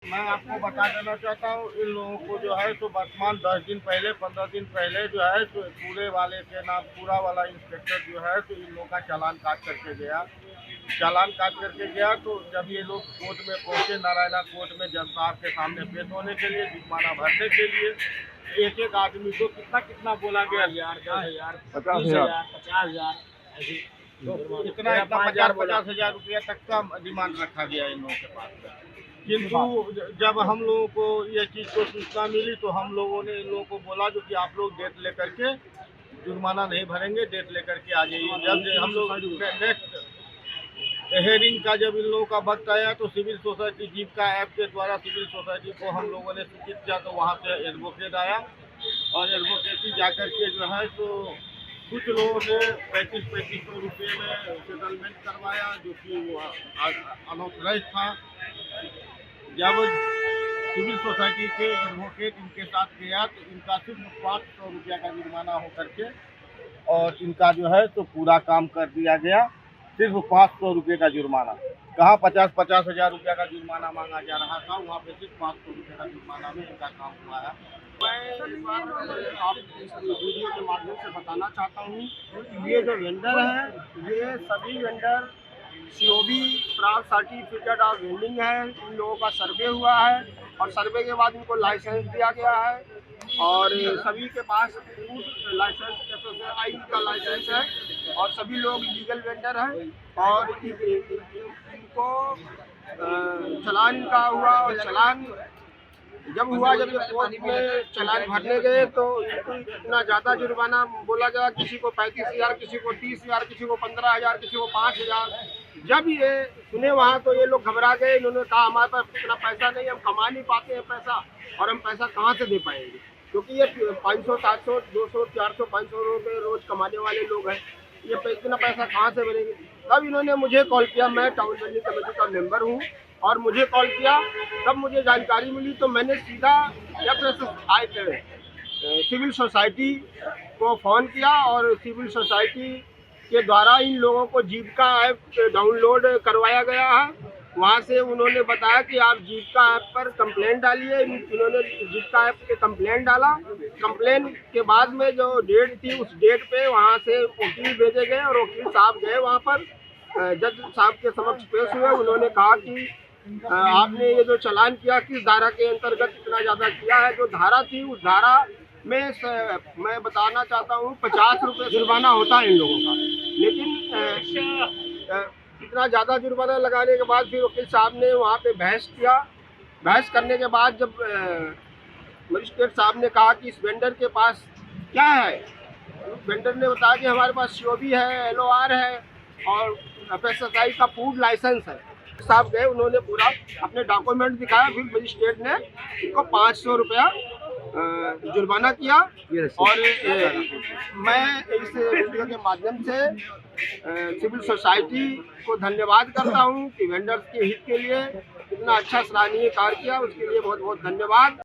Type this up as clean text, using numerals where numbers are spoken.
मैं आपको बता देना चाहता हूँ, इन लोगों को जो है तो वर्तमान 10 दिन पहले 15 दिन पहले जो है तो पूरे वाले के नाम पूरा वाला इंस्पेक्टर जो है तो इन लोगों का चालान काट करके गया। चालान काट करके गया तो जब ये लोग कोर्ट में पहुंचे, नारायणा कोर्ट में जज साहब के सामने पेश होने के लिए, जुर्माना भरने के लिए, एक एक आदमी को कितना कितना बोला गया, 10,000, 50,000, 50,000 ऐसे इतना इतना 50,000 रुपया तक का डिमांड रखा गया इन लोगों के पास में। किंतु जब हम लोगों को ये चीज़ को सूचना मिली तो हम लोगों ने इन लोगों को बोला जो कि आप लोग डेट लेकर के जुर्माना नहीं भरेंगे, डेट लेकर के आ जाइए। जब हम लोग नेक्स्ट हेयरिंग का जब इन लोगों का वक्त आया तो सिविल सोसाइटी जीविका ऐप के द्वारा सिविल सोसाइटी को हम लोगों ने सूचित किया, तो वहाँ से एडवोकेट आया और एडवोकेटी जा कर के जो है तो कुछ लोगों से 3500 रुपये में सेटलमेंट करवाया, जो कि वो अनऑथराइज था। जब सिविल सोसाइटी के एडवोकेट इनके साथ गया तो इनका सिर्फ 500 रुपया का जुर्माना हो करके और इनका जो है तो पूरा काम कर दिया गया। सिर्फ 500 रुपये का जुर्माना, कहाँ 50-50 हज़ार रुपया का जुर्माना मांगा जा रहा था, वहाँ पे सिर्फ 500 रुपये का जुर्माना में इनका काम हुआ है। मैं इस बार आप इस वीडियो के माध्यम से बताना चाहता हूँ, ये जो वेंडर हैं, ये सभी वेंडर COB प्राप्त सर्टिफिकेट ऑफ वेंडिंग है। इन लोगों का सर्वे हुआ है और सर्वे के बाद इनको लाइसेंस दिया गया है और सभी के पास फूड लाइसेंस SSAI का लाइसेंस है और सभी लोग लीगल वेंडर हैं और इनको चालान का हुआ और चालान जब हुआ, जब ये कोर्ट में चालान भरने गए तो इनको इतना ज़्यादा जुर्माना बोला गया, किसी को 35,000, किसी को 30,000, किसी को 15,000, किसी को 5,000। जब ये सुने वहाँ तो ये लोग घबरा गए। इन्होंने कहा हमारे पास इतना पैसा नहीं, हम कमा नहीं पाते हैं पैसा और हम पैसा कहाँ से दे पाएंगे, क्योंकि ये 500, 700, 200, 400, 500 रुपये रोज़ कमाने वाले लोग हैं, ये इतना पैसा कहाँ से भरेंगे। तब इन्होंने मुझे कॉल किया, मैं टाउन बिल्डिंग कमेटी का मेंबर हूँ और मुझे कॉल किया, तब मुझे जानकारी मिली तो मैंने सीधा सिविल सोसाइटी को फ़ोन किया और सिविल सोसाइटी के द्वारा इन लोगों को जीविका ऐप डाउनलोड करवाया गया है। वहाँ से उन्होंने बताया कि आप जीविका ऐप पर कंप्लेंट डालिए। इन्होंने जीविका ऐप पे कंप्लेंट डाला। कंप्लेन के बाद में जो डेट थी उस डेट पे वहाँ से वकील भेजे गए और वकील साहब गए वहाँ पर, जज साहब के समक्ष पेश हुए। उन्होंने कहा कि आपने ये जो चालान किया किस धारा के अंतर्गत इतना ज़्यादा किया है। जो धारा थी उस धारा में मैं बताना चाहता हूँ 50 रुपये जुर्माना होता है इन लोगों का, लेकिन इतना ज़्यादा जुर्माना लगाने के बाद फिर वकील साहब ने वहाँ पे बहस किया। बहस करने के बाद जब मजिस्ट्रेट साहब ने कहा कि इस वेंडर के पास क्या है, वेंडर ने बताया कि हमारे पास COB है, LOR है और FSSAI का फूड लाइसेंस है। साहब गए, उन्होंने पूरा अपने डॉक्यूमेंट दिखाया, फिर मजिस्ट्रेट ने इनको 500 रुपया जुर्माना किया। और मैं इस वीडियो के माध्यम से सिविल सोसाइटी को धन्यवाद करता हूं कि वेंडर्स के हित के लिए इतना अच्छा सराहनीय कार्य किया, उसके लिए बहुत बहुत धन्यवाद।